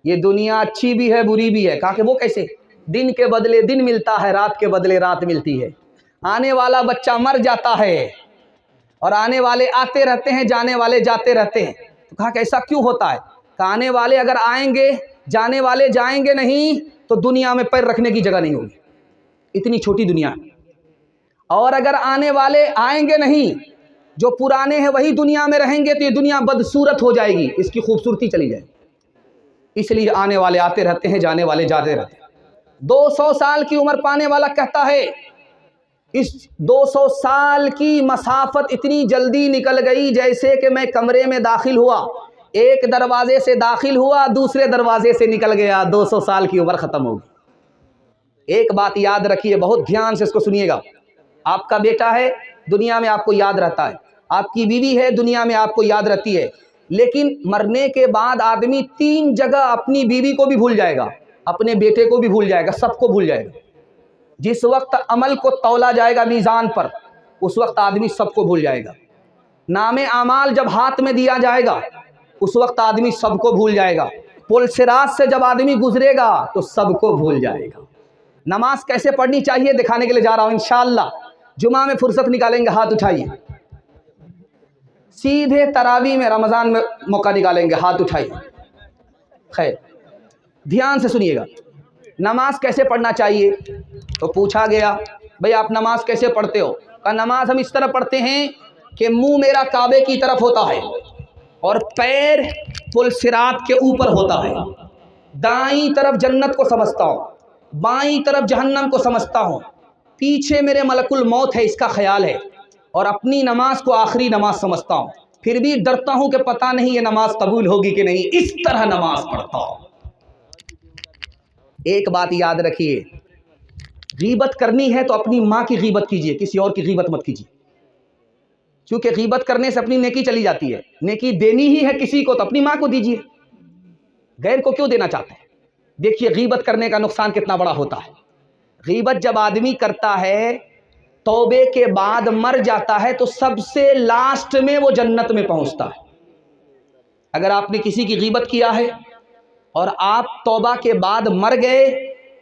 ये दुनिया अच्छी भी है, बुरी भी है। कहा कि वो कैसे? दिन के बदले दिन मिलता है, रात के बदले रात मिलती है। आने वाला बच्चा मर जाता है और आने वाले आते रहते हैं, जाने वाले जाते रहते हैं। तो कहा कि ऐसा क्यों होता है? कहा आने वाले अगर आएंगे, जाने वाले जाएंगे नहीं, तो दुनिया में पैर रखने की जगह नहीं होगी, इतनी छोटी दुनिया है। और अगर आने वाले आएंगे नहीं, जो पुराने हैं वही दुनिया में रहेंगे, तो ये दुनिया बदसूरत हो जाएगी, इसकी खूबसूरती चली जाएगी। इसलिए आने वाले आते रहते हैं, जाने वाले जाते रहते हैं। 200 साल की उम्र पाने वाला कहता है इस 200 साल की मसाफत इतनी जल्दी निकल गई जैसे कि मैं कमरे में दाखिल हुआ, एक दरवाजे से दाखिल हुआ, दूसरे दरवाजे से निकल गया, 200 साल की उम्र ख़त्म होगी। एक बात याद रखिए, बहुत ध्यान से इसको सुनिएगा। आपका बेटा है, दुनिया में आपको याद रहता है, आपकी बीवी है, दुनिया में आपको याद रहती है, लेकिन मरने के बाद आदमी 3 जगह अपनी बीवी को भी भूल जाएगा, अपने बेटे को भी भूल जाएगा, सबको भूल जाएगा। जिस वक्त अमल को तौला जाएगा मीज़ान पर, उस वक्त आदमी सबको भूल जाएगा। नामे आमाल जब हाथ में दिया जाएगा, उस वक्त आदमी सबको भूल जाएगा। पुल सिरात से जब आदमी गुजरेगा तो सबको भूल जाएगा। नमाज कैसे पढ़नी चाहिए दिखाने के लिए जा रहा हूँ इंशाअल्लाह। जुमा में फुर्सत निकालेंगे, हाथ उठाइए। सीधे तरावी में, रमज़ान में मौका निकालेंगे, हाथ उठाइए। खैर, ध्यान से सुनिएगा, नमाज कैसे पढ़ना चाहिए। तो पूछा गया, भाई आप नमाज कैसे पढ़ते हो? कहा नमाज हम इस तरह पढ़ते हैं कि मुंह मेरा काबे की तरफ होता है और पैर पुल सिरात के ऊपर होता है। दाईं तरफ जन्नत को समझता हूँ, बाईं तरफ जहन्नम को समझता हूँ, पीछे मेरे मलकुल मौत है, इसका ख्याल है, और अपनी नमाज को आखिरी नमाज समझता हूँ। फिर भी डरता हूँ कि पता नहीं ये नमाज कबूल होगी कि नहीं, इस तरह नमाज पढ़ता हूँ। एक बात याद रखिए, गीबत करनी है तो अपनी माँ की गीबत कीजिए, किसी और की गीबत मत कीजिए, क्योंकि गीबत करने से अपनी नेकी चली जाती है। नेकी देनी ही है किसी को तो अपनी माँ को दीजिए, गैर को क्यों देना चाहते हैं? देखिए गीबत करने का नुकसान कितना बड़ा होता है। गीबत जब आदमी करता है, तौबे के बाद मर जाता है, तो सबसे लास्ट में वो जन्नत में पहुंचता है। अगर आपने किसी की गीबत किया है और आप तौबा के बाद मर गए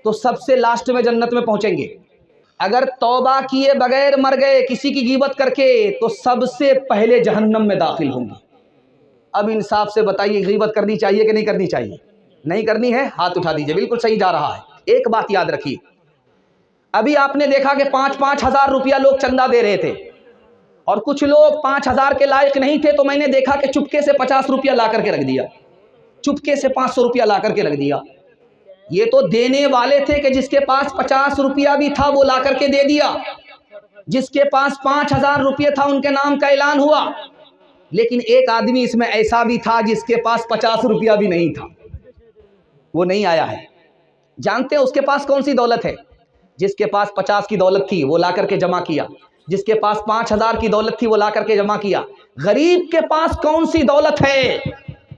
तो सबसे लास्ट में जन्नत में पहुंचेंगे। अगर तौबा किए बगैर मर गए किसी की गीबत करके, तो सबसे पहले जहन्नम में दाखिल होंगे। अब इंसाफ से बताइए, गीबत करनी चाहिए कि नहीं करनी चाहिए? नहीं करनी है, हाथ उठा दीजिए। बिल्कुल सही जा रहा है। एक बात याद रखिए, अभी आपने देखा कि 5-5 हज़ार रुपया लोग चंदा दे रहे थे, और कुछ लोग 5 हज़ार के लायक नहीं थे, तो मैंने देखा कि चुपके से 50 रुपया ला करके रख दिया, चुपके से 500 रुपया ला करके रख दिया। ये तो देने वाले थे कि जिसके पास 50 रुपया भी था वो ला करके दे दिया, जिसके पास 5 हज़ार रुपये था उनके नाम का ऐलान हुआ। लेकिन एक आदमी इसमें ऐसा भी था जिसके पास 50 रुपया भी नहीं था, वो नहीं आया है। जानते हैं उसके पास कौन सी दौलत है? जिसके पास 50 की दौलत थी वो ला करके जमा किया, जिसके पास 5 हज़ार की दौलत थी वो ला करके जमा किया। गरीब के पास कौन सी दौलत है?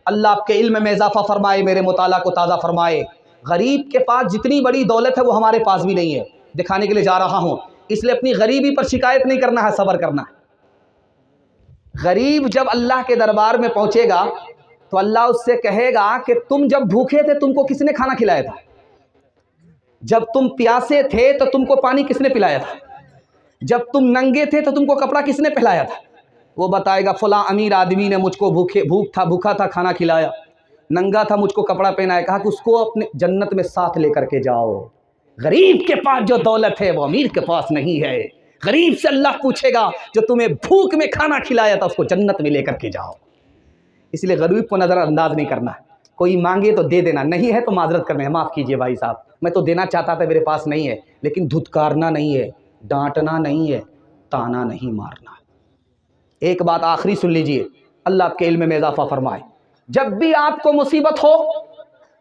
अल्लाह आपके इल्म में इजाफा फरमाए, मेरे मुताला को ताज़ा फरमाए। गरीब के पास जितनी बड़ी दौलत है वो हमारे पास भी नहीं है, दिखाने के लिए जा रहा हूँ। इसलिए अपनी गरीबी पर शिकायत नहीं करना है, सब्र करना है। गरीब जब अल्लाह के दरबार में पहुँचेगा तो अल्लाह उससे कहेगा कि तुम जब भूखे थे तुमको किसने खाना खिलाया था? जब तुम प्यासे थे तो तुमको पानी किसने पिलाया था? जब तुम नंगे थे तो तुमको कपड़ा किसने पहनाया था? वो बताएगा फला अमीर आदमी ने मुझको भूखा था खाना खिलाया, नंगा था मुझको कपड़ा पहनाया। कहा कि उसको अपने जन्नत में साथ लेकर के जाओ। गरीब के पास जो दौलत है वो अमीर के पास नहीं है। गरीब से अल्लाह पूछेगा जो तुम्हें भूख में खाना खिलाया था उसको जन्नत में लेकर के जाओ। इसलिए गरीब को नज़रअंदाज नहीं करना है। कोई मांगे तो दे देना, नहीं है तो माजरत करना है, माफ़ कीजिए भाई साहब, मैं तो देना चाहता था, मेरे पास नहीं है। लेकिन धुतकारना नहीं है, डांटना नहीं है, ताना नहीं मारना। एक बात आखिरी सुन लीजिए, अल्लाह आपके इल्म में इजाफा फरमाए। जब भी आपको मुसीबत हो,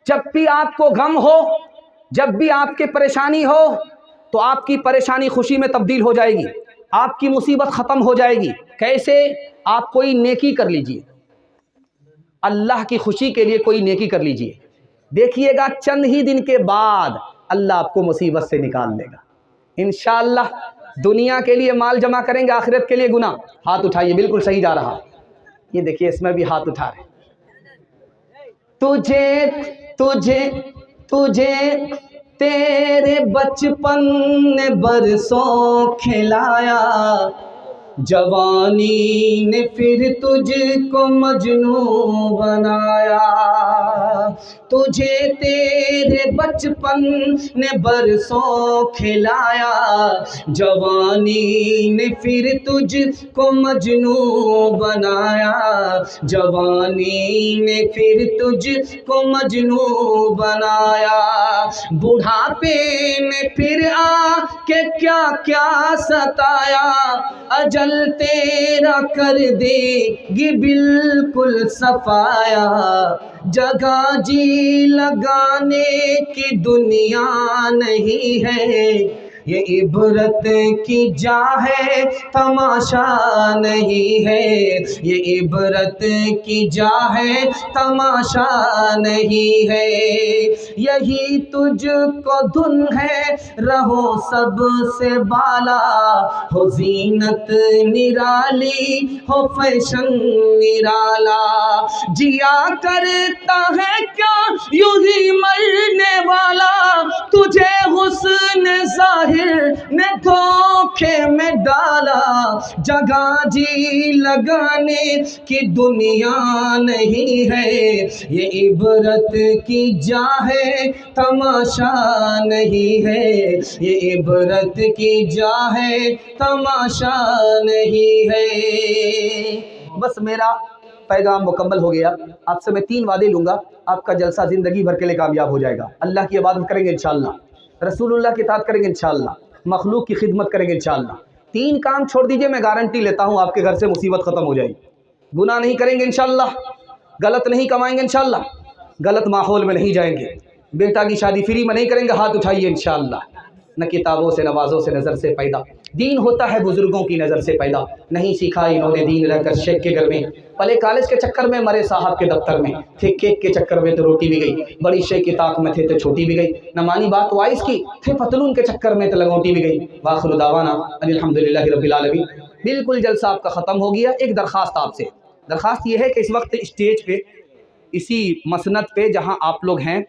जब भी आपको गम हो, जब भी आपके परेशानी हो, तो आपकी परेशानी खुशी में तब्दील हो जाएगी, आपकी मुसीबत ख़त्म हो जाएगी। कैसे? आप कोई नेकी कर लीजिए, अल्लाह की खुशी के लिए कोई नेकी कर लीजिए, देखिएगा चंद ही दिन के बाद अल्लाह आपको मुसीबत से निकाल देगा इंशाअल्लाह। दुनिया के लिए माल जमा करेंगे, आखिरत के लिए गुनाह। हाथ उठाइए, बिल्कुल सही जा रहा, ये देखिए इसमें भी हाथ उठा रहे। तुझे तुझे तुझे तेरे बचपन ने बरसों खिलाया, जवानी ने फिर तुझको मजनू बनाया। तुझे तेरे बचपन ने बरसों खिलाया, जवानी ने फिर तुझको मजनू बनाया। जवानी ने फिर तुझको मजनू बनाया। बुढ़ापे में फिर आके क्या क्या सताया, अजल तेरा कर देगी बिल्कुल सफाया। जगह जी लगाने की दुनिया नहीं है, ये इबरत की जा है तमाशा नहीं है। ये इबरत की जा है तमाशा नहीं है। यही तुझको धुन है, रहो सबसे बाला, हो जीनत निराली, हो फैशन निराला। जिया करता है क्या यूं ही मरने वाला, तुझे हुस्न ज़ाहिर ने धोखे में डाला। जगह जी लगाने की दुनिया नहीं है, ये इबरत की जा है तमाशा नहीं है। ये इबरत की जा है तमाशा नहीं है। बस मेरा पैगाम मुकम्मल हो गया। आपसे मैं 3 वादे लूँगा, आपका जलसा ज़िंदगी भर के लिए कामयाब हो जाएगा। अल्लाह की इबादत करेंगे इंशाअल्लाह, रसूलुल्लाह की इताअत करेंगे इंशाअल्लाह, मखलूक की खिदमत करेंगे इंशाअल्लाह। 3 काम छोड़ दीजिए, मैं गारंटी लेता हूँ आपके घर से मुसीबत ख़त्म हो जाएगी। गुनाह नहीं करेंगे इंशाअल्लाह, गलत नहीं कमाएंगे इंशाअल्लाह, गलत माहौल में नहीं जाएंगे, बेटा की शादी फ्री में नहीं करेंगे। हाथ उठाइए इंशाअल्लाह। न किताबों से नवाज़ों से नज़र से पैदा, दीन होता है बुज़ुर्गों की नज़र से पैदा। नहीं सीखा इन्होंने दीन रहकर शेख के घर में, पले कॉलेज के चक्कर में, मरे साहब के दफ्तर में, थे केक के चक्कर में तो रोटी भी गई, बड़ी शेख की ताक में थे तो छोटी भी गई, न मानी बात वाइस की, थे पतलून के चक्कर में तो लगोटी भी गई। वाखिर दावाना अल्हम्दुलिल्लाहि रब्बिल आलमीन। बिल्कुल जलसा आपका ख़त्म हो गया। एक दरख्वास्त आपसे, दरख्वास्त ये है कि इस वक्त स्टेज पे, इसी मसनद पे जहाँ आप लोग हैं,